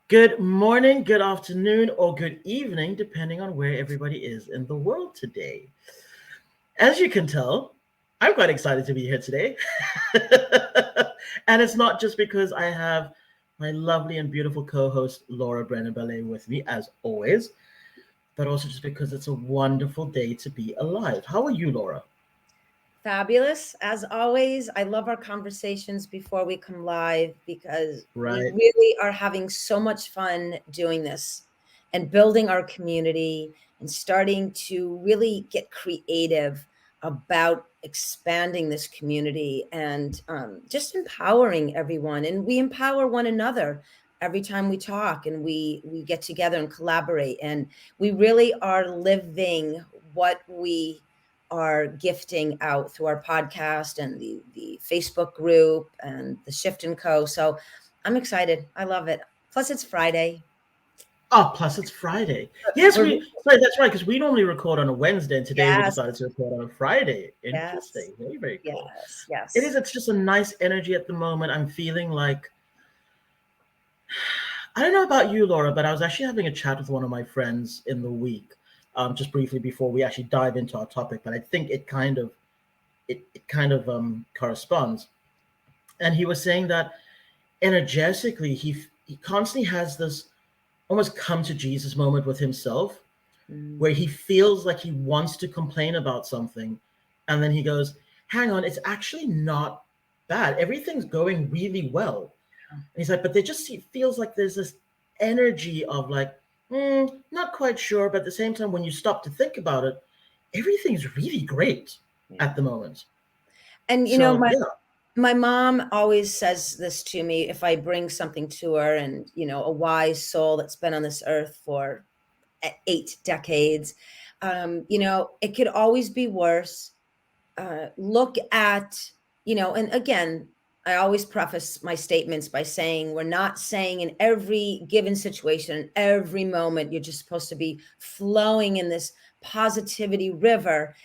Good morning, good afternoon, or good evening, depending on where everybody is in the world today. As you can tell, I'm quite excited to be here today. And it's not just because I have my lovely and beautiful co host, Laura Brennan Ballet, with me, as always, but also just because it's a wonderful day to be alive. How are you, Laura? Fabulous. As always, I love our conversations before we come live because we Right. really are having so much fun doing this and building our community and starting to really get creative about expanding this community and just empowering everyone. And we empower one another every time we talk and we get together and collaborate. And we really are living what we are gifting out through our podcast and the Facebook group and the Shift and Co. So I'm excited. I love it. Plus, it's Friday. Oh, plus it's Friday. Yes, We're sorry, that's right, because we normally record on a Wednesday, and today we yes, decided to record on a Friday. yes, Interesting. Very, very cool. yes, It is. yes. It's just a nice energy at the moment. I'm feeling like I don't know about you, Laura, but I was actually having a chat with one of my friends in the week, just briefly before we actually dive into our topic. But I think it kind of corresponds. And he was saying that energetically, he constantly has this almost come to Jesus moment with himself, where he Mm, feels like he wants to complain about something, and then he goes, "Hang on, it's actually not bad. Everything's going really well." And he's like, but there just feels like there's this energy of like, not quite sure, but at the same time, when you stop to think about it, everything's really great yeah. at the moment. And So yeah, my mom always says this to me if I bring something to her, and a wise soul that's been on this earth for 8 decades. It could always be worse. Look at, and again, I always preface my statements by saying we're not saying in every given situation, every moment, you're just supposed to be flowing in this positivity river.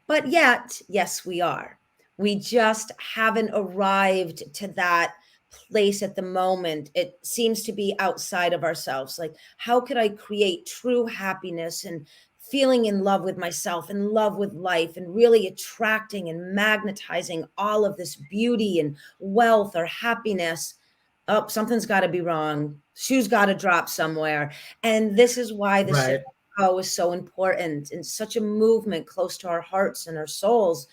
But yet, yes, we are. We just haven't arrived to that place at the moment. It seems to be outside of ourselves. Like, how could I create true happiness and feeling in love with myself, in love with life, and really attracting and magnetizing all of this beauty and wealth or happiness? Oh, something's got to be wrong. Shoe's got to drop somewhere. And this is why the shift right, is so important and such a movement close to our hearts and our souls.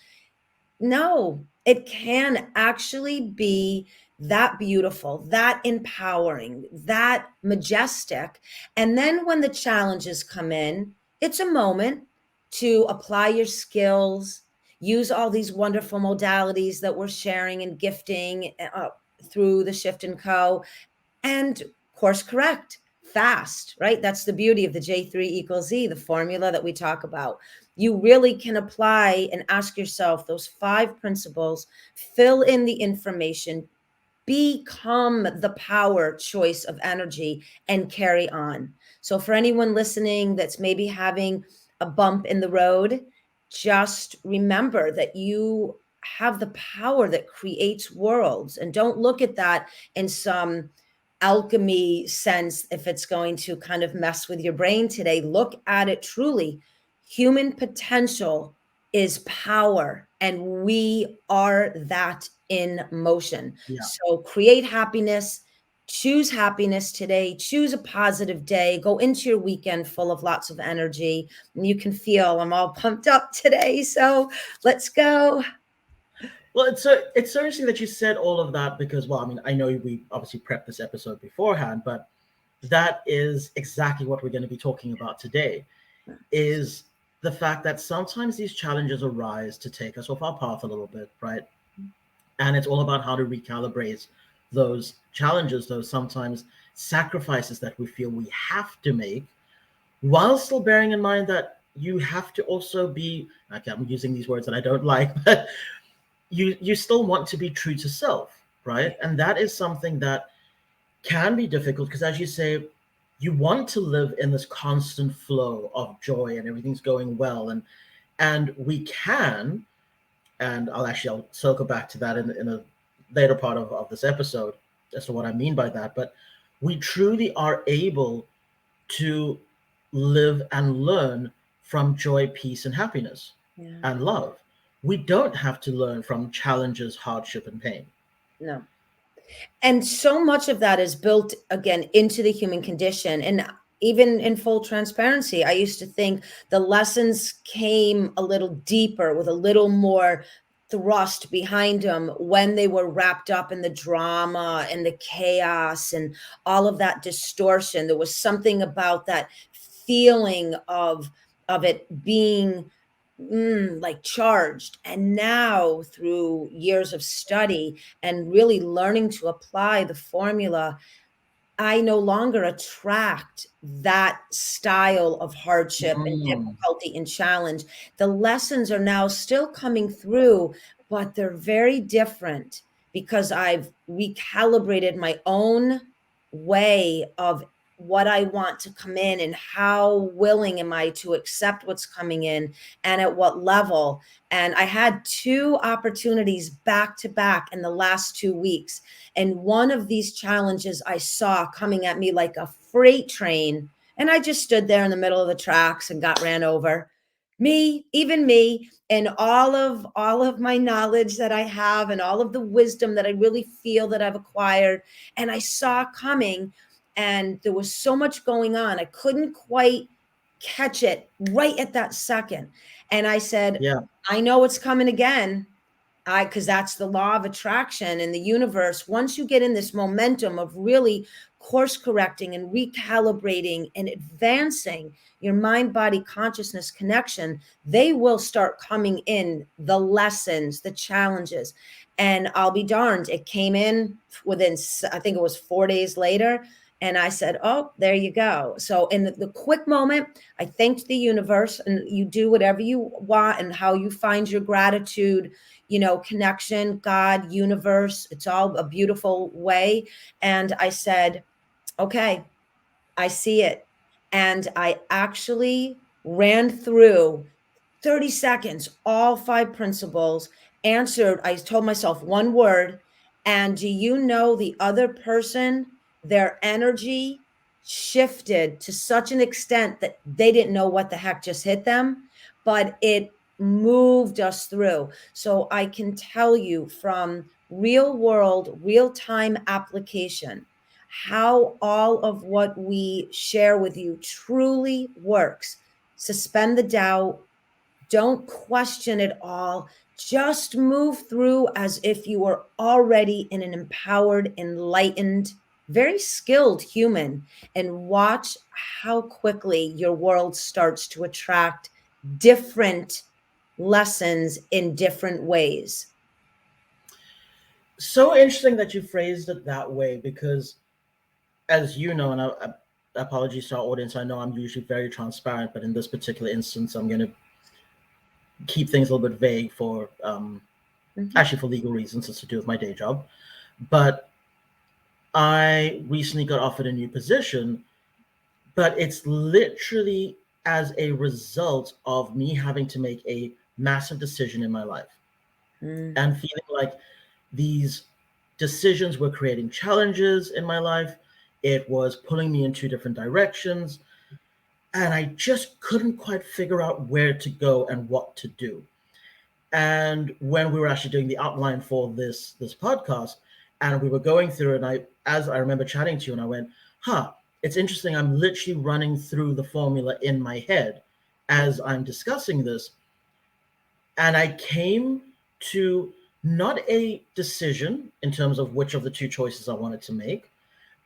No, it can actually be that beautiful, that empowering, that majestic. And then when the challenges come in, it's a moment to apply your skills, use all these wonderful modalities that we're sharing and gifting through the Shift and Co. And course correct fast, right? That's the beauty of the J3 equals Z, the formula that we talk about. You really can apply and ask yourself those 5 principles, fill in the information, become the power choice of energy, and carry on. So, for anyone listening that's maybe having a bump in the road, just remember that you have the power that creates worlds, and don't look at that in some alchemy sense if it's going to kind of mess with your brain today. Look at it truly. Human potential is power, and we are that in motion. yeah. So create happiness, choose happiness today, choose a positive day, go into your weekend full of lots of energy. And you can feel I'm all pumped up today. So let's go. Well, it's so interesting that you said all of that because, well, I mean, I know we obviously prepped this episode beforehand, but that is exactly what we're going to be talking about today. Is the fact that sometimes these challenges arise to take us off our path a little bit, right? And it's all about how to recalibrate those challenges, those sometimes sacrifices that we feel we have to make, while still bearing in mind that you have to also be, okay, I'm using these words that I don't like, but you still want to be true to self, right? And that is something that can be difficult because, as you say, you want to live in this constant flow of joy and everything's going well, and we can, and I'll circle back to that in a later part of this episode as to what I mean by that. But we truly are able to live and learn from joy, peace, and happiness Yeah. and love. We don't have to learn from challenges, hardship, and pain. No. And so much of that is built again into the human condition. And even in full transparency, I used to think the lessons came a little deeper with a little more thrust behind them when they were wrapped up in the drama and the chaos and all of that distortion. There was something about that feeling of it being like charged. And now through years of study and really learning to apply the formula, I no longer attract that style of hardship and Mm, difficulty and challenge. The lessons are now still coming through, but they're very different because I've recalibrated my own way of what I want to come in and how willing am I to accept what's coming in and at what level. And I had two opportunities back to back in the last 2 weeks. And one of these challenges I saw coming at me like a freight train. And I just stood there in the middle of the tracks and got ran over. Me, even me, and all of my knowledge that I have and all of the wisdom that I really feel that I've acquired. And I saw coming, and there was so much going on. I couldn't quite catch it right at that second. And I said, yeah. I know it's coming again. Because that's the law of attraction in the universe. Once you get in this momentum of really course correcting and recalibrating and advancing your mind body consciousness connection, they will start coming in, the lessons, the challenges. And I'll be darned, it came in within, I think it was 4 days later. And I said, oh, there you go. So in the quick moment, I thanked the universe, and you do whatever you want and how you find your gratitude, connection, God, universe. It's all a beautiful way. And I said, okay, I see it. And I actually ran through 30 seconds, all 5 principles, answered. I told myself one word. And do you know the other person, their energy shifted to such an extent that they didn't know what the heck just hit them, but it moved us through. So I can tell you from real world, real time application, how all of what we share with you truly works. Suspend the doubt, don't question it all. Just move through as if you were already in an empowered, enlightened, very skilled human, and watch how quickly your world starts to attract different lessons in different ways. So interesting that you phrased it that way because, as you know, and apologies to our audience, I know I'm usually very transparent, but in this particular instance, I'm going to keep things a little bit vague for Mhm. actually for legal reasons. It's to do with my day job. But I recently got offered a new position, but it's literally as a result of me having to make a massive decision in my life Mm. and feeling like these decisions were creating challenges in my life. It was pulling me in two different directions. And I just couldn't quite figure out where to go and what to do. And when we were actually doing the outline for this podcast, and we were going through it, and as I remember chatting to you, and I went, "Huh, it's interesting. I'm literally running through the formula in my head as I'm discussing this." And I came to not a decision in terms of which of the two choices I wanted to make,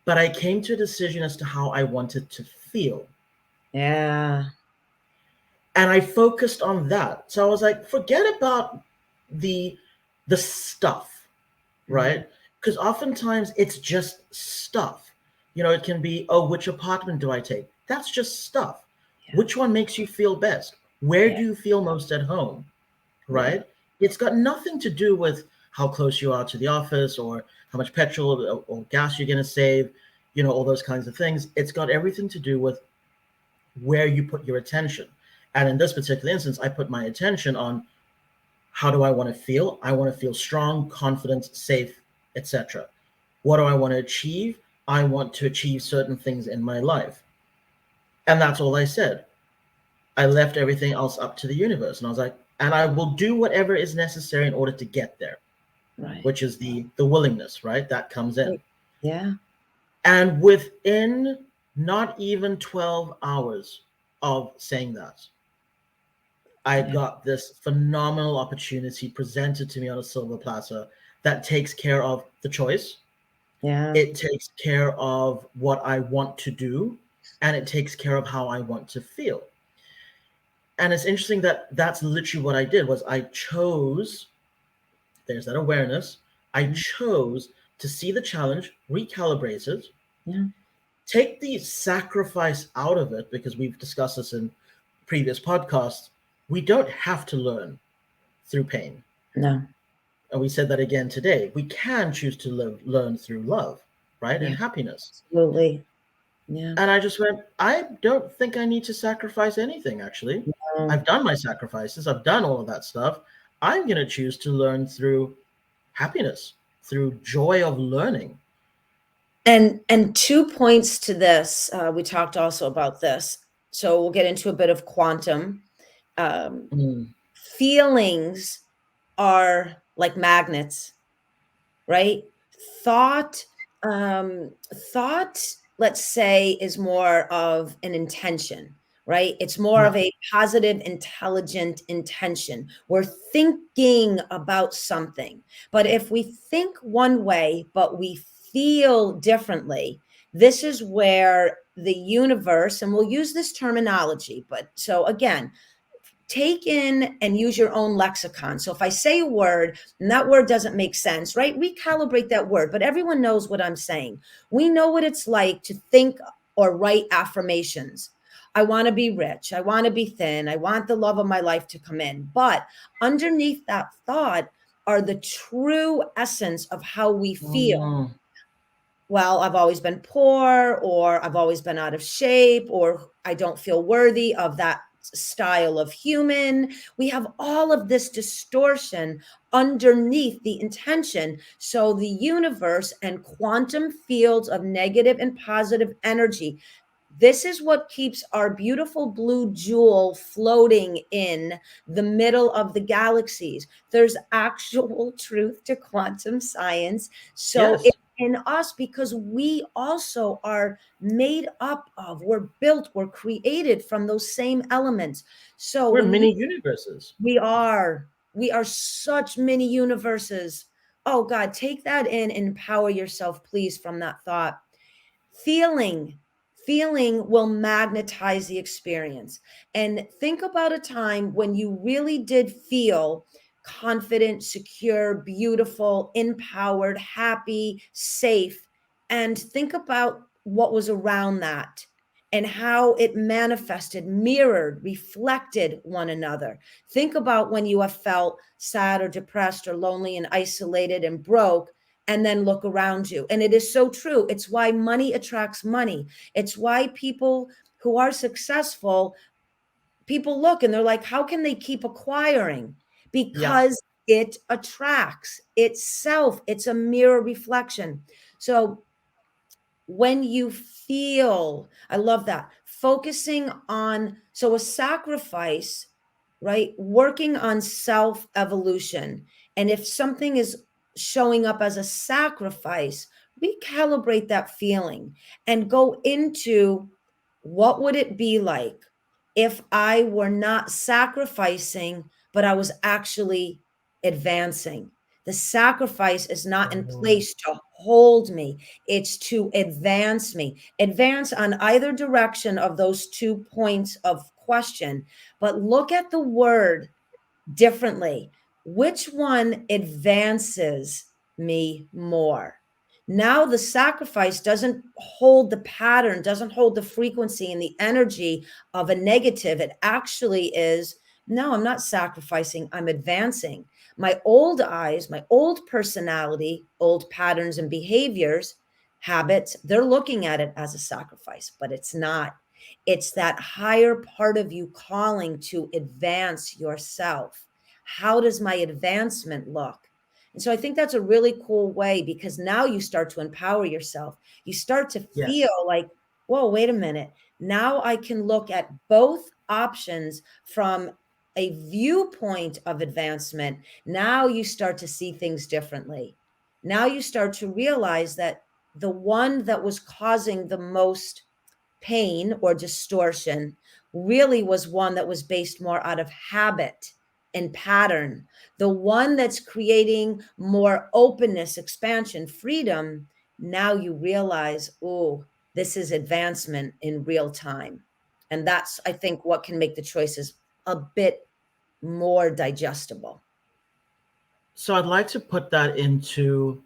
but I came to a decision as to how I wanted to feel. Yeah. And I focused on that. So I was like, forget about the the stuff, Mhm. right? Because oftentimes it's just stuff. It can be, oh, which apartment do I take? That's just stuff. Yeah. Which one makes you feel best? Where Yeah. do you feel most at home? Yeah. Right? It's got nothing to do with how close you are to the office or how much petrol or gas you're going to save, all those kinds of things. It's got everything to do with where you put your attention. And in this particular instance, I put my attention on how do I want to feel? I want to feel strong, confident, safe, etc. What do I want to achieve? I want to achieve certain things in my life. And that's all I said. I left everything else up to the universe. And I was like, and I will do whatever is necessary in order to get there, Right. which is the willingness, right? That comes in. Yeah. And within not even 12 hours of saying that, I Yeah. got this phenomenal opportunity presented to me on a silver platter that takes care of the choice. Yeah. It takes care of what I want to do, and it takes care of how I want to feel. And it's interesting that that's literally what I did was I chose, there's that awareness. I Yeah. chose to see the challenge, recalibrate it, Yeah. take the sacrifice out of it, because we've discussed this in previous podcasts. We don't have to learn through pain. No. And we said that again today. We can choose to learn through love, right? Yeah. And happiness. Absolutely. Yeah. And I just went, I don't think I need to sacrifice anything, actually. No. I've done my sacrifices, I've done all of that stuff. I'm going to choose to learn through happiness, through joy of learning. And 2 points to this. We talked also about this. So we'll get into a bit of quantum. Um, Mm, Feelings are like magnets, right? Thought, thought, let's say, is more of an intention, right? It's more of yeah, a positive, intelligent intention. We're thinking about something. But if we think one way, but we feel differently, this is where the universe, and we'll use this terminology, but so again, take in and use your own lexicon. So if I say a word and that word doesn't make sense, right? Recalibrate that word, but everyone knows what I'm saying. We know what it's like to think or write affirmations. I want to be rich. I want to be thin. I want the love of my life to come in. But underneath that thought are the true essence of how we feel. mm, Well, I've always been poor, or I've always been out of shape, or I don't feel worthy of that style of human. We have all of this distortion underneath the intention. So the universe and quantum fields of negative and positive energy, this is what keeps our beautiful blue jewel floating in the middle of the galaxies. There's actual truth to quantum science. So yes, it's in us because we also are made up of, we're built, we're created from those same elements. So we're when you, mini universes. we are such mini universes. Oh God, take that in and empower yourself, please, from that thought. Feeling, feeling will magnetize the experience. And think about a time when you really did feel confident, secure, beautiful, empowered, happy, safe. And think about what was around that and how it manifested, mirrored, reflected one another. Think about when you have felt sad or depressed or lonely and isolated and broke, and then look around you. And it is so true. It's why money attracts money. It's why people who are successful, people look and they're like, how can they keep acquiring? Yeah, Because it attracts itself. It's a mirror reflection. So when you feel, I love that, focusing on, so a sacrifice, right? Working on self evolution. And if something is showing up as a sacrifice, recalibrate that feeling and go into, what would it be like if I were not sacrificing, but I was actually advancing? The sacrifice is not in oh, place to hold me, it's to advance me. Advance on either direction of those 2 points of question, but look at the word differently. Which one advances me more? Now the sacrifice doesn't hold the pattern, doesn't hold the frequency and the energy of a negative. It actually is, no, I'm not sacrificing, I'm advancing. My old eyes, my old personality, old patterns and behaviors, habits, they're looking at it as a sacrifice, but it's not. It's that higher part of you calling to advance yourself. How does my advancement look? And so I think that's a really cool way, because now you start to empower yourself. You start to feel Yes. like, whoa, wait a minute. Now I can look at both options from a viewpoint of advancement. Now you start to see things differently. Now you start to realize that the one that was causing the most pain or distortion really was one that was based more out of habit and pattern. The one that's creating more openness, expansion, freedom, now you realize, oh, this is advancement in real time. And that's, I think, what can make the choices a bit more digestible. So I'd like to put that into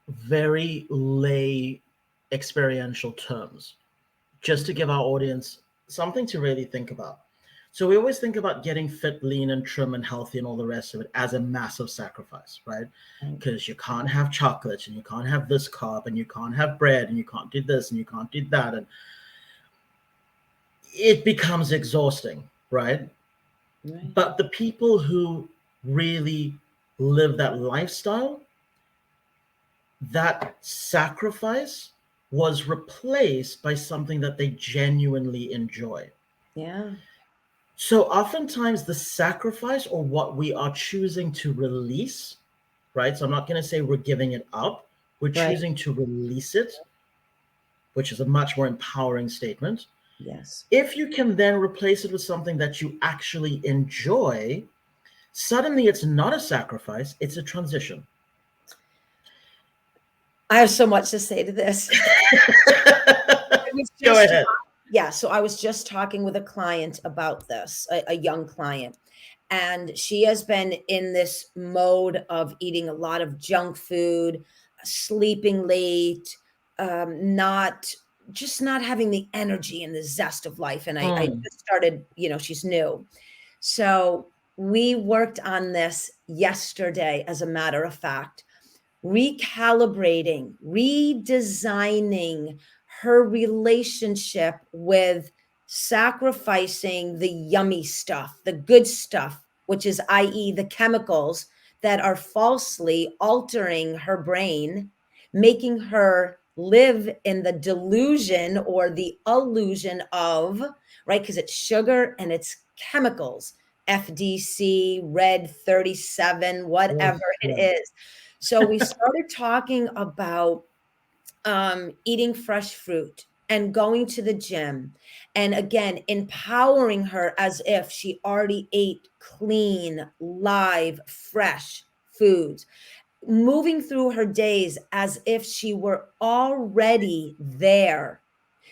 very lay experiential terms, just to give our audience something to really think about. So we always think about getting fit, lean, and trim and healthy and all the rest of it as a massive sacrifice, right? Right. Because you can't have chocolates and you can't have this carb and you can't have bread and you can't do this and you can't do that. And it becomes exhausting, right? Right. But the people who really live that lifestyle, that sacrifice was replaced by something that they genuinely enjoy. Yeah. So oftentimes the sacrifice or what we are choosing to release, right? So I'm not going to say we're giving it up. We're Right. choosing to release it, which is a much more empowering statement. Yes. If you can then replace it with something that you actually enjoy, suddenly it's not a sacrifice, it's a transition. I have so much to say to this. I was Go just ahead. Yeah, so I was just talking with a client about this, a young client, and she has been in this mode of eating a lot of junk food, sleeping late, not just not having the energy and the zest of life. And I Mm. just started, she's new. So we worked on this yesterday, as a matter of fact, recalibrating, redesigning her relationship with sacrificing the yummy stuff, the good stuff, which is, i.e., the chemicals that are falsely altering her brain, making her live in the delusion or the illusion of, right? Because it's sugar and it's chemicals, FDC, red 37, Oh, whatever it yeah. is. So we started talking about eating fresh fruit and going to the gym. And again, empowering her as if she already ate clean, live, fresh foods, moving through her days as if she were already there,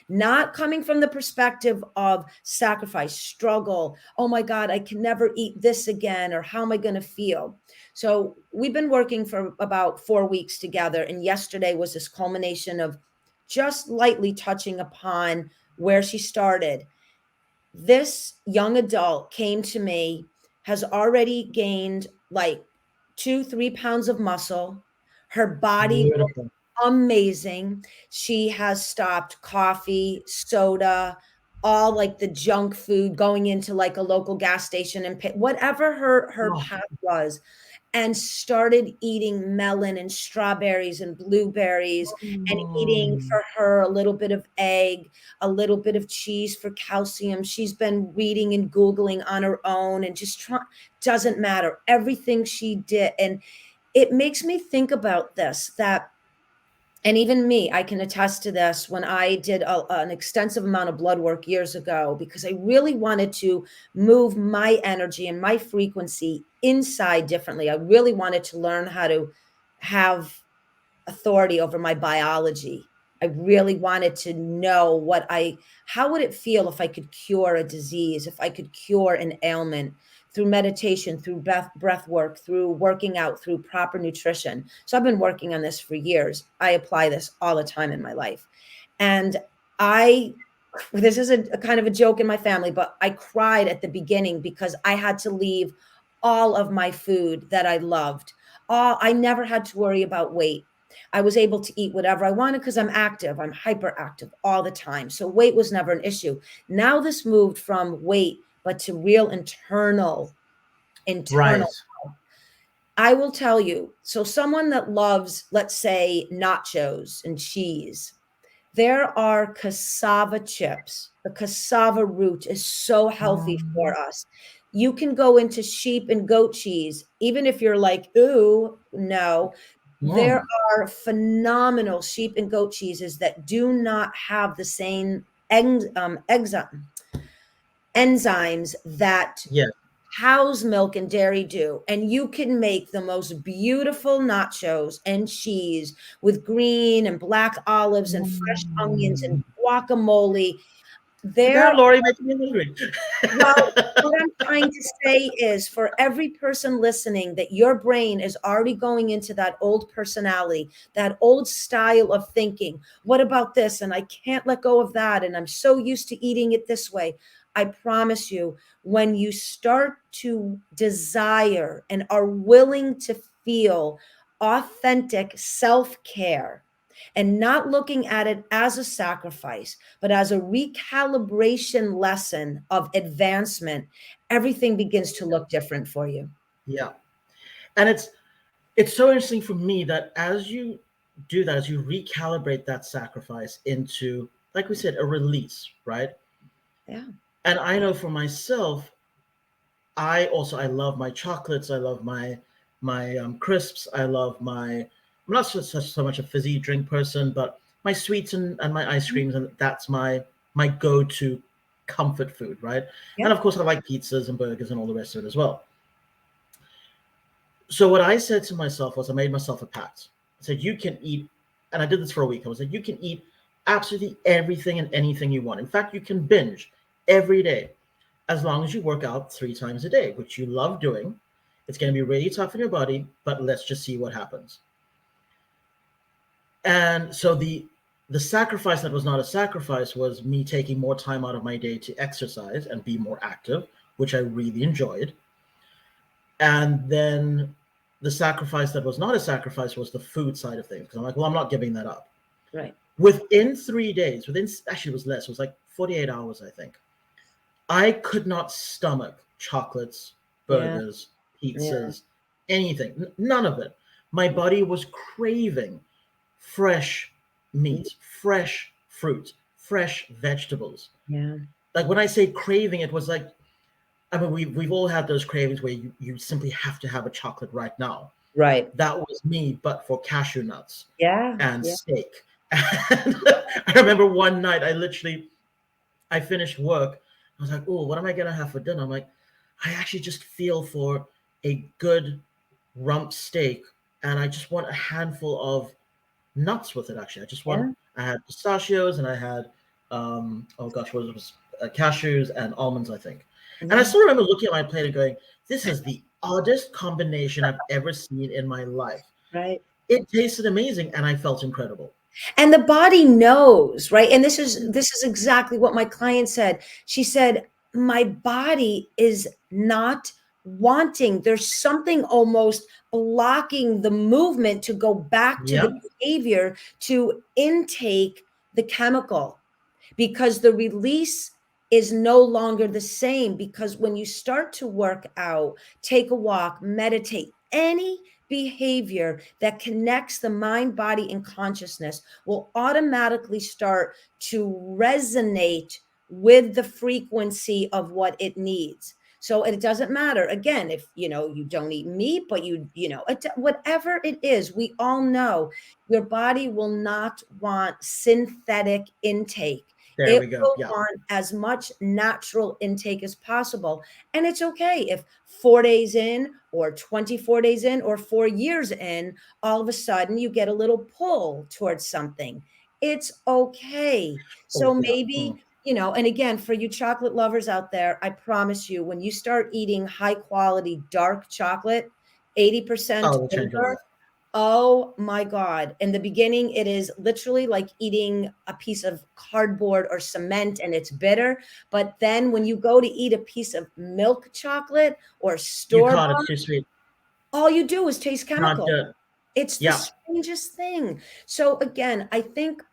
not coming from the perspective of sacrifice, struggle. Oh my God, I can never eat this again, or how am I going to feel? So we've been working for about 4 weeks together. And yesterday was this culmination of just lightly touching upon where she started. This young adult came to me, has already gained like 2, 3 pounds of muscle. Her body Beautiful. amazing. She has stopped coffee, soda, all like the junk food, going into like a local gas station and pay, whatever her Oh, path was, and started eating melon and strawberries and blueberries, and eating mm. for her a little bit of egg, a little bit of cheese for calcium. She's been reading and Googling on her own and just trying, doesn't matter, everything she did. And it makes me think about this, that, and even me, I can attest to this, when I did an extensive amount of blood work years ago, because I really wanted to move my energy and my frequency inside differently. I really wanted to learn how to have authority over my biology. I really wanted to know how would it feel if I could cure a disease, if I could cure an ailment through meditation, through breath work, through working out, through proper nutrition. So I've been working on this for years. I apply this all the time in my life. And I, this is a kind of a joke in my family, but I cried at the beginning because I had to leave all of my food that I loved. I never had to worry about weight. I was able to eat whatever I wanted because I'm active. I'm hyperactive all the time. So weight was never an issue. Now this moved from weight, but to real internal. Right. I will tell you. So, someone that loves, let's say, nachos and cheese, there are cassava chips. The cassava root is so healthy Mm, for us. You can go into sheep and goat cheese, even if you're like, ooh, no. There mm, are phenomenal sheep and goat cheeses that do not have the same enzymes that yeah. cow's milk and dairy do. And you can make the most beautiful nachos and cheese with green and black olives and fresh onions and Mm. guacamole. There Damn, Lori, making me hungry. Well, what I'm trying to say is for every person listening, that your brain is already going into that old personality, that old style of thinking. What about this? And I can't let go of that. And I'm so used to eating it this way. I promise you, when you start to desire and are willing to feel authentic self care and not looking at it as a sacrifice, but as a recalibration lesson of advancement, everything begins to look different for you. Yeah. And it's so interesting for me that as you do that, as you recalibrate that sacrifice into, like we said, a release, right? Yeah. And I know for myself, I love my chocolates, I love my crisps, I love my I'm not so much a fizzy drink person, but my sweets and my ice creams, and that's my go-to comfort food, right? And Yep. of course I like pizzas and burgers and all the rest of it as well. So what I said to myself was I made myself a pact. I said you can eat, and I did this for a week. I was like, you can eat absolutely everything and anything you want. In fact, you can binge every day as long as you work out 3 times a day, which you love doing. It's going to be really tough on your body, but let's just see what happens. And so the sacrifice that was not a sacrifice was me taking more time out of my day to exercise and be more active, which I really enjoyed. And then the sacrifice that was not a sacrifice was the food side of things. Because I'm like, well, I'm not giving that up. Right. Within 3 days, within actually it was less, it was like 48 hours, I think. I could not stomach chocolates, Yeah. burgers, Yeah. pizzas, anything. None of it. My body was craving fresh meat, fresh fruit, fresh vegetables. Yeah. Like when I say craving, it was like, I mean, we've all had those cravings where you simply have to have a chocolate right now. Right. That was me, but for cashew nuts Yeah. and Yeah. steak. And I remember one night I finished work. I was like, oh, what am I gonna have for dinner? I'm like, I actually just feel for a good rump steak, and I just want a handful of nuts with it. Actually, Yeah. I had pistachios and I had, oh gosh, what was it? Cashews and almonds, I think. And I Yeah. still remember looking at my plate and going, this is the oddest combination I've ever seen in my life. Right. It tasted amazing, and I felt incredible. And the body knows, right? And this is exactly what my client said. She said, "My body is not wanting. There's something almost blocking the movement to go back to the Yeah, behavior to intake the chemical." Because the release is no longer the same. Because when you start to work out, take a walk, meditate, any behavior that connects the mind, body, and consciousness will automatically start to resonate with the frequency of what it needs. So it doesn't matter again if you don't eat meat, but whatever it is, we all know your body will not want synthetic intake. there It we go. will Yeah, want as much natural intake as possible. And it's okay if 4 days in, or 24 days in, or 4 years in, all of a sudden you get a little pull towards something. It's okay. oh So yeah. Mm. maybe, and again, for you chocolate lovers out there, I promise you, when you start eating high quality dark chocolate, 80% Oh, it'll change your over, life. oh my God. In the beginning, it is literally like eating a piece of cardboard or cement and it's bitter. But then when you go to eat a piece of milk chocolate or You store caught it bought, too sweet. all you do is taste Not chemical. good. It's the Yeah. strangest thing. So again, I think,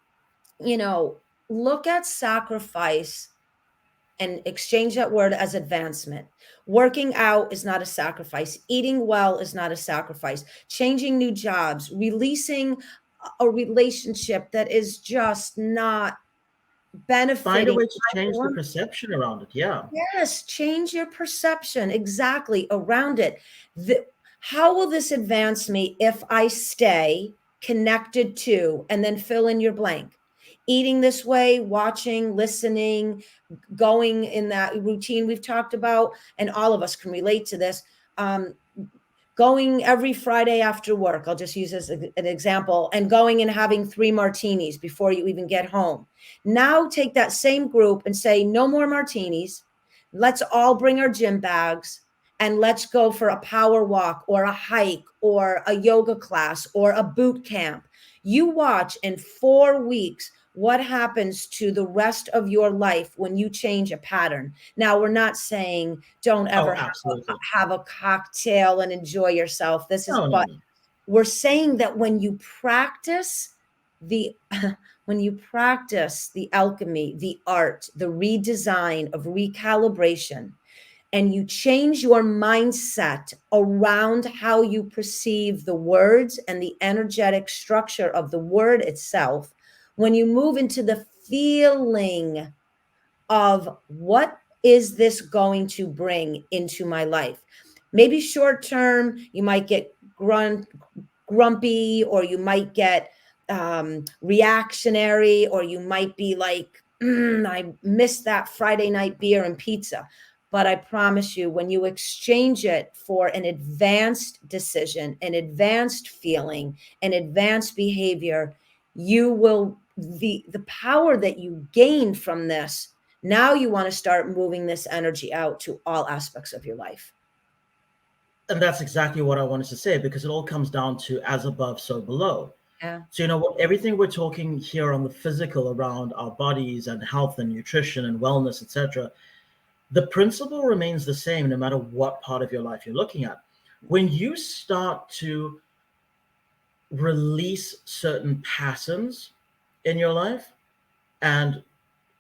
you know, look at sacrifice and exchange that word as advancement. Working out is not a sacrifice. Eating well is not a sacrifice. Changing new jobs, releasing a relationship that is just not Find a benefiting way to either change the one. perception around it. Yeah. Yes, change your perception exactly around it. How will this advance me if I stay connected to, and then fill in your blank? Eating this way, watching, listening, going in that routine we've talked about, and all of us can relate to this. Um, Going every Friday after work, I'll just use as an example, and going and having 3 martinis before you even get home. Now take that same group and say, no more martinis. Let's all bring our gym bags and let's go for a power walk or a hike or a yoga class or a boot camp. You watch in 4 weeks what happens to the rest of your life when you change a pattern. Now, we're not saying don't Oh, ever absolutely. have a cocktail and enjoy yourself. No, no, But no. we're saying that when you practice the when you practice the alchemy, the art, the redesign of recalibration, and you change your mindset around how you perceive the words and the energetic structure of the word itself, when you move into the feeling of what is this going to bring into my life? Maybe short term, you might get grumpy, or you might get reactionary, or you might be like, I missed that Friday night beer and pizza. But I promise you, when you exchange it for an advanced decision, an advanced feeling, an advanced behavior, you will, the power that you gain from this, now you want to start moving this energy out to all aspects of your life. And that's exactly what I wanted to say, because it all comes down to as above, so below. Yeah. So, you know, what everything we're talking here on the physical around our bodies and health and nutrition and wellness, etc., the principle remains the same no matter what part of your life you're looking at. When you start to release certain patterns in your life, and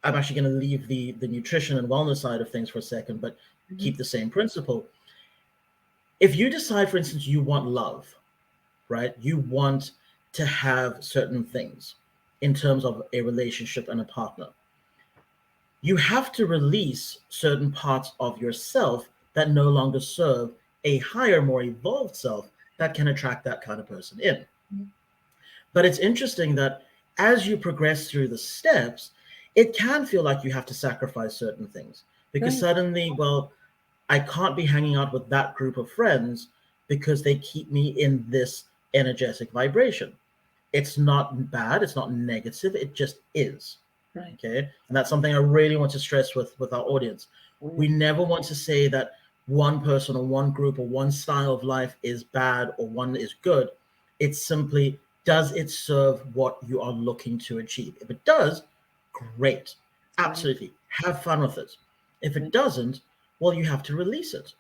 I'm actually going to leave the nutrition and wellness side of things for a second, but Mhm. keep the same principle. If you decide, for instance, you want love, right? You want to have certain things in terms of a relationship and a partner. You have to release certain parts of yourself that no longer serve a higher, more evolved self that can attract that kind of person in. But it's interesting that as you progress through the steps, it can feel like you have to sacrifice certain things because Right. suddenly, well, I can't be hanging out with that group of friends because they keep me in this energetic vibration. It's not bad, it's not negative, it just is. Right. Okay. And that's something I really want to stress with our audience. We Mm. never want to say that one person or one group or one style of life is bad or one is good. It's simply, does it serve what you are looking to achieve? If it does, great. Right. Absolutely. Have fun with it. If it Right. doesn't, well, you have to release it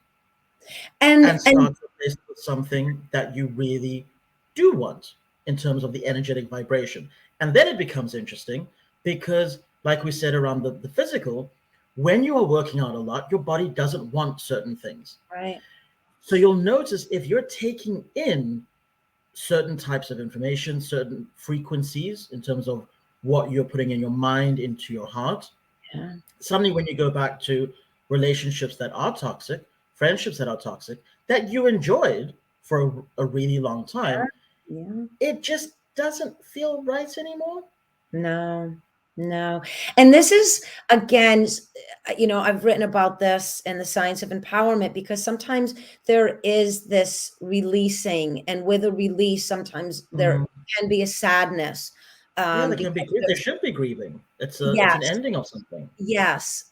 and And start to replace it with something that you really do want in terms of the energetic vibration. And then it becomes interesting because, like we said around the physical, when you are working out a lot, your body doesn't want certain things. right. So you'll notice if you're taking in certain types of information, certain frequencies in terms of what you're putting in your mind, into your heart, Yeah. suddenly when you go back to relationships that are toxic, friendships that are toxic, that you enjoyed for a really long time, Yeah. it just doesn't feel right anymore. No, no. And this is, again, I've written about this in the science of empowerment, because sometimes there is this releasing, and with a release, sometimes there Mhm. can be a sadness. Yeah, there can be Because grief. There there's, should be grieving. It's an yes, ending of something. yes.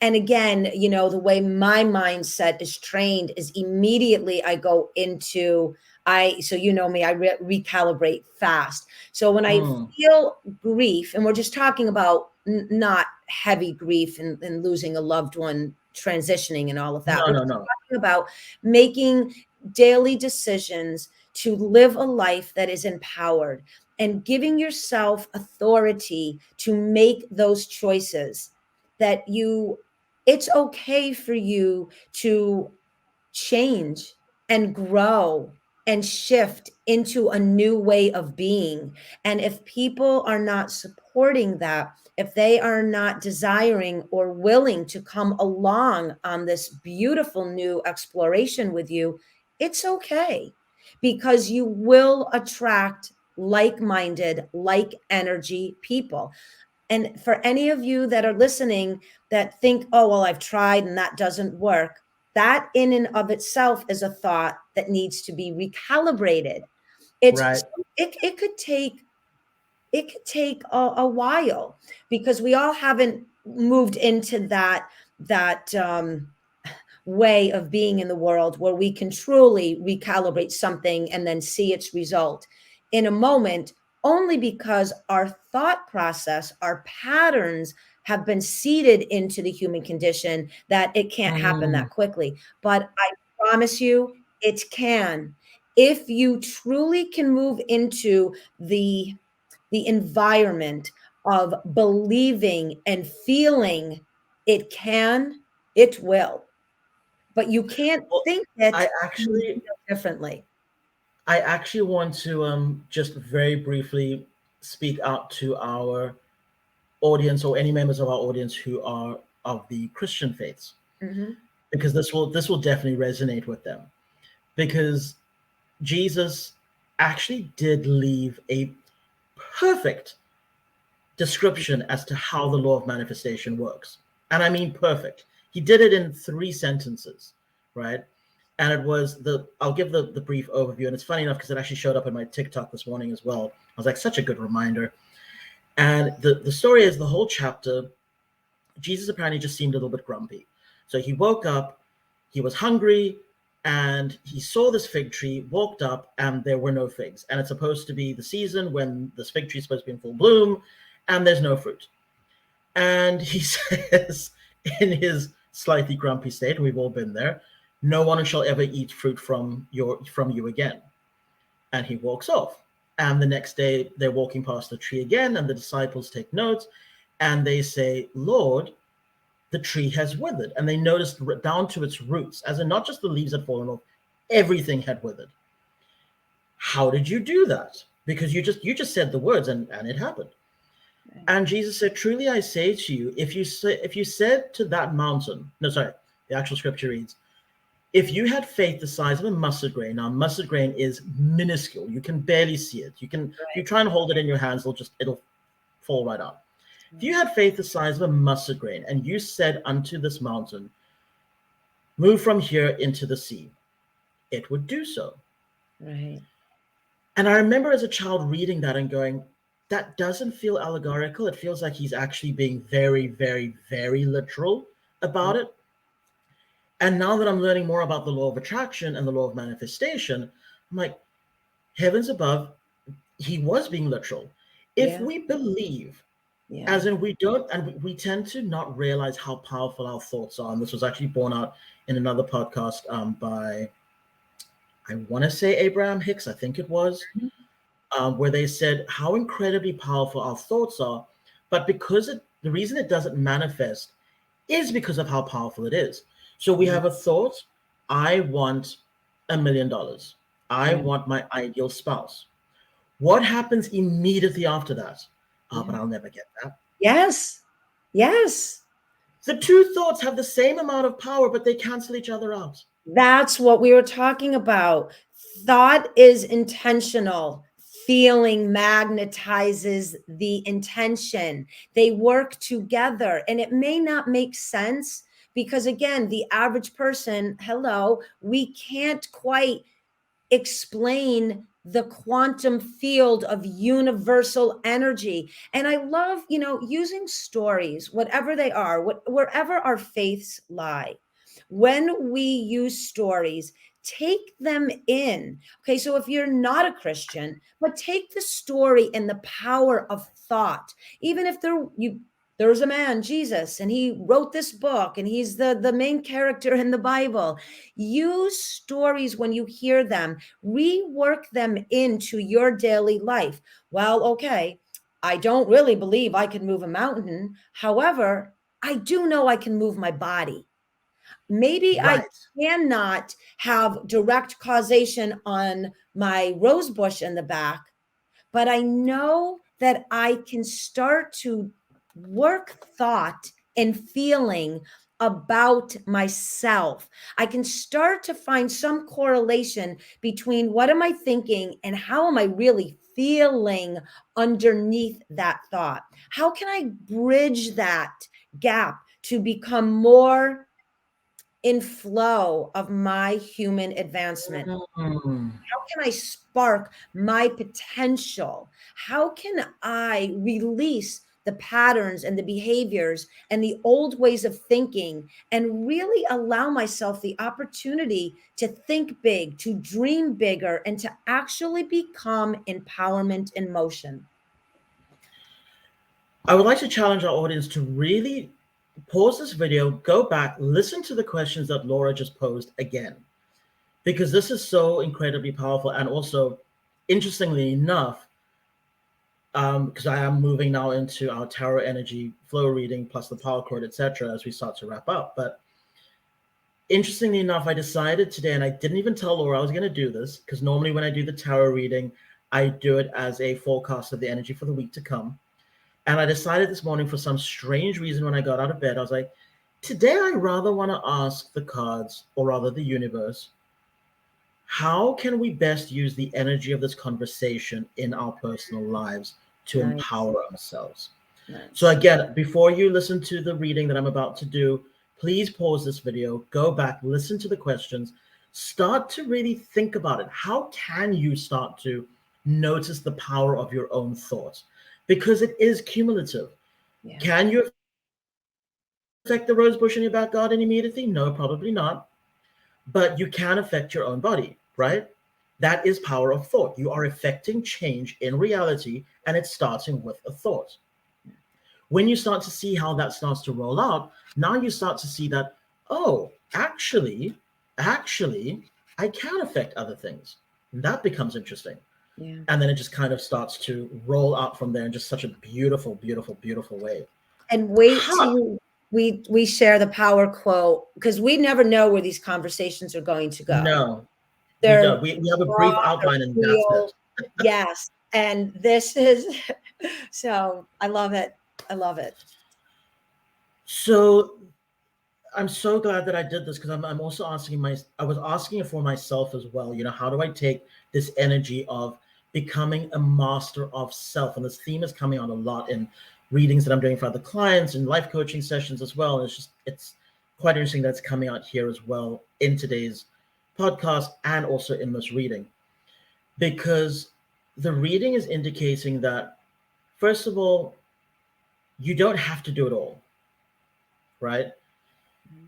And again, the way my mindset is trained is immediately I go into, so me, I recalibrate fast. So when I Mm. feel grief, and we're just talking about not heavy grief and losing a loved one, transitioning and all of that. No, We're no, just no. talking about making daily decisions to live a life that is empowered, and giving yourself authority to make those choices that it's okay for you to change and grow and shift into a new way of being. And if people are not supporting that, if they are not desiring or willing to come along on this beautiful new exploration with you, it's okay, because you will attract like-minded, like energy people. And for any of you that are listening that think, oh, well, I've tried and that doesn't work, that in and of itself is a thought that needs to be recalibrated. It's Right. it could take a while, because we all haven't moved into that way of being in the world where we can truly recalibrate something and then see its result in a moment, only because our thought process, our patterns have been seeded into the human condition that it can't happen Mm. that quickly. But I promise you, it can. If you truly can move into the environment of believing and feeling it can, it will. But you can't Well, think it I and actually feel differently. I actually want to just very briefly speak out to our audience or any members of our audience who are of the Christian faiths, Mhm. because this will definitely resonate with them, because Jesus actually did leave a perfect description as to how the law of manifestation works. And I mean perfect. He did it in 3 sentences, right? And it was I'll give the brief overview. And it's funny enough because it actually showed up in my TikTok this morning as well. I was like, such a good reminder. And the story is the whole chapter. Jesus apparently just seemed a little bit grumpy. So he woke up, he was hungry, and he saw this fig tree, walked up, and there were no figs. And it's supposed to be the season when this fig tree is supposed to be in full bloom, and there's no fruit. And he says, in his slightly grumpy state, we've all been there, no one shall ever eat fruit from you again. And he walks off. And the next day, they're walking past the tree again, and the disciples take notes, and they say, Lord, the tree has withered. And they noticed down to its roots, as in not just the leaves had fallen off, everything had withered. How did you do that? Because you just said the words, and it happened. And Jesus said, truly I say to you, if you said to that mountain, no, sorry, the actual scripture reads, if you had faith the size of a mustard grain, now mustard grain is minuscule. You can barely see it. If you Right. try and hold it in your hands, it'll fall right out. If you Right. had faith the size of a mustard grain, and you said unto this mountain, move from here into the sea, it would do so. Right. And I remember as a child reading that and going, that doesn't feel allegorical. It feels like he's actually being very, very, very literal about it. And now that I'm learning more about the law of attraction and the law of manifestation, I'm like, heavens above, he was being literal. If Yeah. we believe, Yeah. as in we don't, and we tend to not realize how powerful our thoughts are. And this was actually borne out in another podcast by, I want to say Abraham Hicks, I think it was, Mhm. where they said how incredibly powerful our thoughts are, but because the reason it doesn't manifest is because of how powerful it is. So we Yeah. have a thought, I want $1 million. I Yeah. want my ideal spouse. What happens immediately after that? But Yeah. I'll never get that. Yes. Yes. The two thoughts have the same amount of power, but they cancel each other out. That's what we were talking about. Thought is intentional. Feeling magnetizes the intention. They work together, and it may not make sense because, again, the average person, hello, we can't quite explain the quantum field of universal energy. And I love, using stories, whatever they are, wherever our faiths lie. When we use stories, take them in. Okay, so if you're not a Christian, but take the story and the power of thought, even if there's a man, Jesus, and he wrote this book and he's the main character in the Bible. Use stories when you hear them, rework them into your daily life. Well, okay, I don't really believe I can move a mountain. However, I do know I can move my body. Maybe I Right. cannot have direct causation on my rose bush in the back, but I know that I can start to work thought and feeling about myself. I can start to find some correlation between what am I thinking and how am I really feeling underneath that thought. How can I bridge that gap to become more in flow of my human advancement? Mm. How can I spark my potential? How can I release the patterns and the behaviors and the old ways of thinking and really allow myself the opportunity to think big, to dream bigger, and to actually become empowerment in motion? I would like to challenge our audience to really pause this video, go back, listen to the questions that Laura just posed again, because this is so incredibly powerful. And also, interestingly enough, because I am moving now into our tarot energy flow reading plus the power chord, etc., as we start to wrap up. But interestingly enough, I decided today, and I didn't even tell Laura I was going to do this, because normally when I do the tarot reading, I do it as a forecast of the energy for the week to come. And I decided this morning, for some strange reason, when I got out of bed, I was like, today I rather want to ask the cards, or rather the universe, how can we best use the energy of this conversation in our personal lives to Nice, empower ourselves? So nice. again, before you listen to the reading that I'm about to do, please pause this video, go back, listen to the questions, start to really think about it. How can you start to notice the power of your own thoughts? Because it is cumulative. Yeah, Can you affect the rose bush in your back garden immediately? No, probably not. But you can affect your own body, right? That is power of thought. You are affecting change in reality, and it's starting with a thought. When you start to see how that starts to roll out, now you start to see that, oh, actually, I can affect other things. And that becomes interesting. yeah. And then it just kind of starts to roll out from there in just such a beautiful, beautiful, beautiful way. And wait Huh. till we share the power quote, because we never know where these conversations are going to go. No, we They're don't. We have a raw, brief they're outline and that's real. it. Yes. And this is so I love it. I love it. So I'm so glad that I did this, because I'm also I was asking it for myself as well. How do I take this energy of becoming a master of self? And this theme is coming out a lot in readings that I'm doing for other clients and life coaching sessions as well. And it's quite interesting that it's coming out here as well in today's podcast and also in this reading, because the reading is indicating that, first of all, you don't have to do it all, right?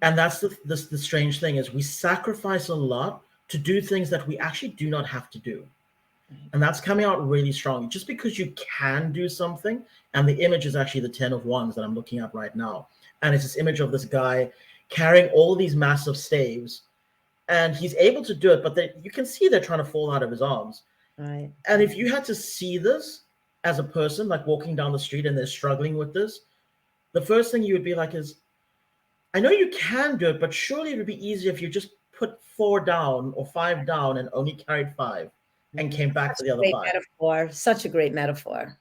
And that's the strange thing, is we sacrifice a lot to do things that we actually do not have to do. And that's coming out really strongly. Just because you can do something, and the image is actually the 10 of Wands that I'm looking at right now. And it's this image of this guy carrying all these massive staves, and he's able to do it, but you can see they're trying to fall out of his arms. Right. And if you had to see this as a person, like walking down the street and they're struggling with this, the first thing you would be like is, I know you can do it, but surely it would be easier if you just put 4 down or 5 down and only carried 5 and came back Such for the a other great 5, metaphor. Such a great metaphor.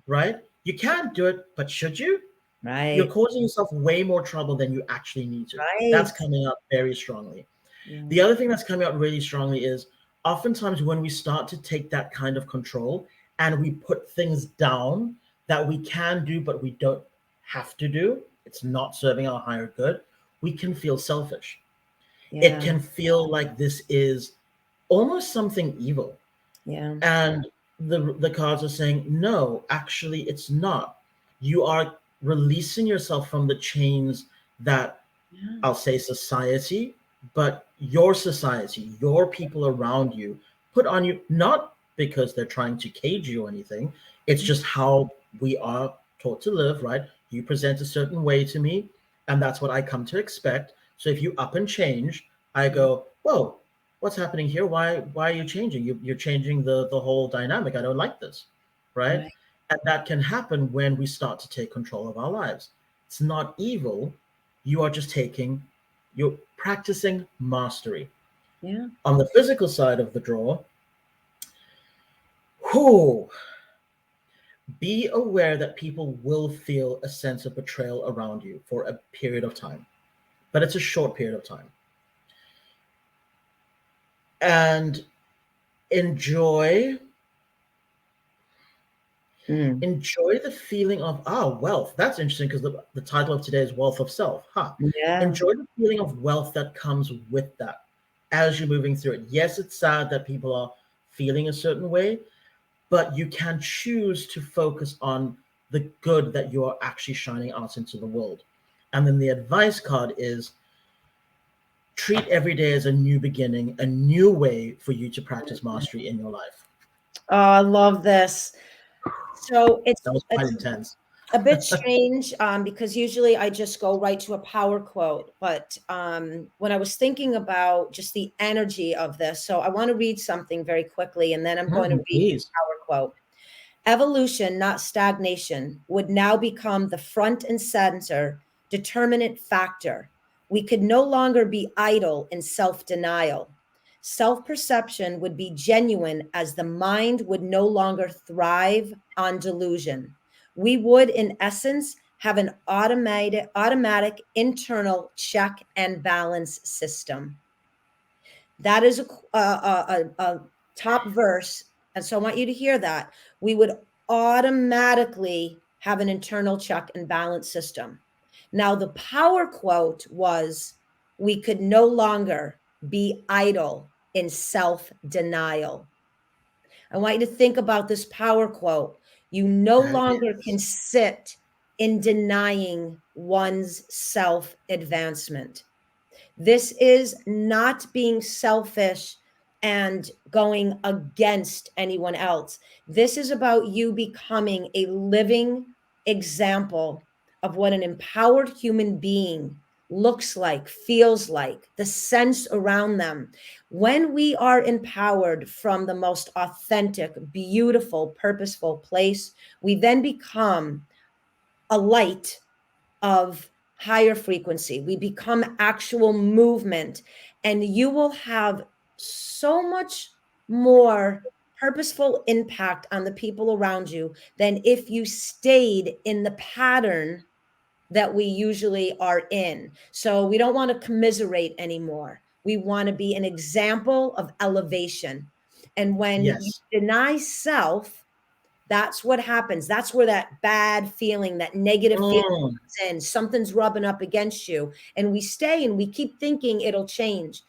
right? You can do it, but should you? You're Right. causing yourself way more trouble than you actually need to. That's Right. coming up very strongly. Yeah. The other thing that's coming out really strongly is, oftentimes when we start to take that kind of control and we put things down that we can do, but we don't have to do, it's not serving our higher good, we can feel selfish. It Yeah. can feel like this is almost something evil. Yeah. And the cards are saying, no, actually, it's not. You are releasing yourself from the chains that, Yeah. I'll say, society, but your society, your people around you put on you, not because they're trying to cage you or anything. It's just how we are taught to live, right? You present a certain way to me, and that's what I come to expect. So if you up and change, I go, whoa, what's happening here? Why are you changing? You're changing the whole dynamic. I don't like this, right? Right. And that can happen when we start to take control of our lives. It's not evil. You are just you're practicing mastery. Yeah. On the physical side of the draw, whew, be aware that people will feel a sense of betrayal around you for a period of time, but it's a short period of time. And enjoy Mm. enjoy the feeling of wealth. That's interesting because the title of today is Wealth of Self. Yeah. Enjoy the feeling of wealth that comes with that as you're moving through it. Yes, it's sad that people are feeling a certain way, but you can choose to focus on the good that you are actually shining out into the world. And then the advice card is treat every day as a new beginning, a new way for you to practice mastery in your life. Oh, I love this. So That was quite it's intense. a bit strange because usually I just go right to a power quote. But when I was thinking about just the energy of this, so I want to read something very quickly and then I'm going to read Please. the power quote. Evolution, not stagnation, would now become the front and center determinant factor. We could no longer be idle in self denial. Self perception would be genuine as the mind would no longer thrive on delusion. We would, in essence, have an automatic internal check and balance system. That is a top verse. And so I want you to hear that. We would automatically have an internal check and balance system. Now, the power quote was we could no longer be idle in self denial. I want you to think about this power quote. You no That longer can is sit in denying one's self advancement. This is not being selfish and going against anyone else. This is about you becoming a living example of what an empowered human being looks like, feels like, the sense around them. When we are empowered from the most authentic, beautiful, purposeful place, we then become a light of higher frequency. We become actual movement, and you will have so much more purposeful impact on the people around you than if you stayed in the pattern that we usually are in. So we don't want to commiserate anymore. We want to be an example of elevation. And when you yes. deny self, that's what happens. That's where that bad feeling, that negative feeling Mm, comes in. Something's rubbing up against you. And we stay and we keep thinking it'll change,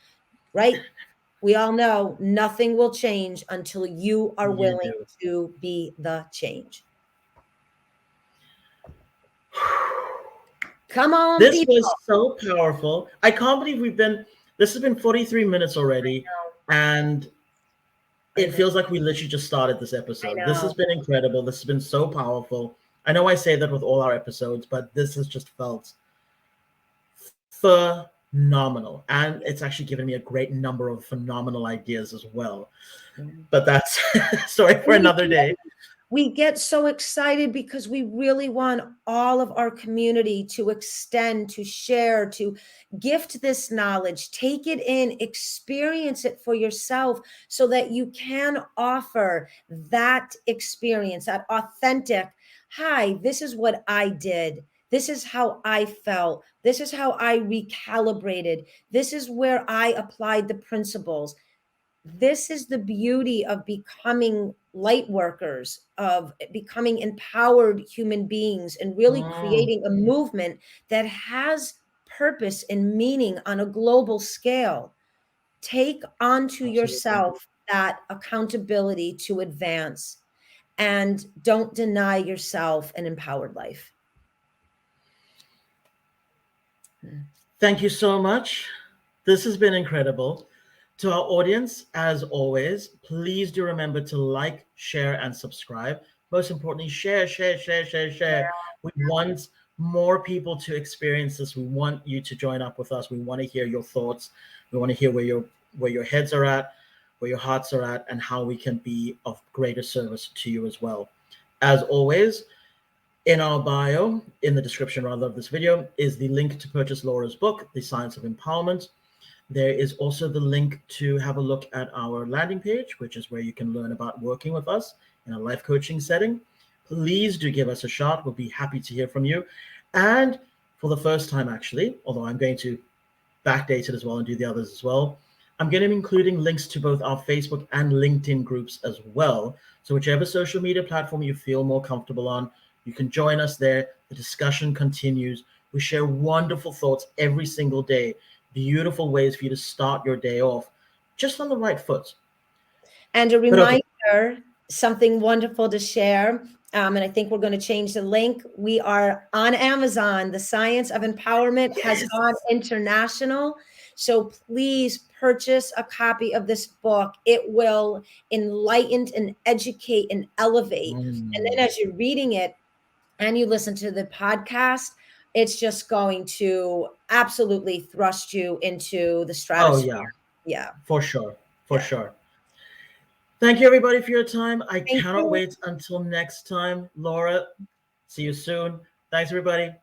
right? We all know nothing will change until you are you willing do. to be the change. Come on, This people. was so powerful. I can't believe this has been 43 minutes already, and I it know. feels like we literally just started this I episode. This know. has been incredible. This has been so powerful. I know I say that with all our episodes, but this has just felt phenomenal. And it's actually given me a great number of phenomenal ideas as well. Yeah. But that's story for And another day. we get so excited because we really want all of our community to extend, to share, to gift this knowledge, take it in, experience it for yourself so that you can offer that experience, that authentic, hi, this is what I did. This is how I felt. This is how I recalibrated. This is where I applied the principles. This is the beauty of becoming light workers, of becoming empowered human beings, and really Mm, creating a movement that has purpose and meaning on a global scale. Take onto absolutely. yourself that accountability to advance, and don't deny yourself an empowered life. Thank you so much. This has been incredible. To our audience, as always, please do remember to like, share, and subscribe. Most importantly, share, share, share, share, share. We want more people to experience this. We want you to join up with us. We want to hear your thoughts. We want to hear where your heads are at, where your hearts are at, and how we can be of greater service to you as well. As always, In our bio, in the description rather of this video, is the link to purchase Laura's book, The Science of Empowerment. There is also the link to have a look at our landing page, which is where you can learn about working with us in a life coaching setting. Please do give us a shot. We'll be happy to hear from you. And for the first time, actually, although I'm going to backdate it as well and do the others as well, I'm going to be including links to both our Facebook and LinkedIn groups as well. So whichever social media platform you feel more comfortable on, you can join us there. The discussion continues. We share wonderful thoughts every single day, beautiful ways for you to start your day off just on the right foot. And a But okay. reminder, something wonderful to share. And I think we're going to change the link. We are on Amazon. The Science of Empowerment has gone international. So please purchase a copy of this book. It will enlighten and educate and elevate. And then as you're reading it and you listen to the podcast, it's just going to absolutely thrust you into the stratosphere. Oh, yeah. Yeah. For sure. For sure. Thank you, everybody, for your time. I Thank cannot you. wait until next time. Laura, see you soon. Thanks, everybody.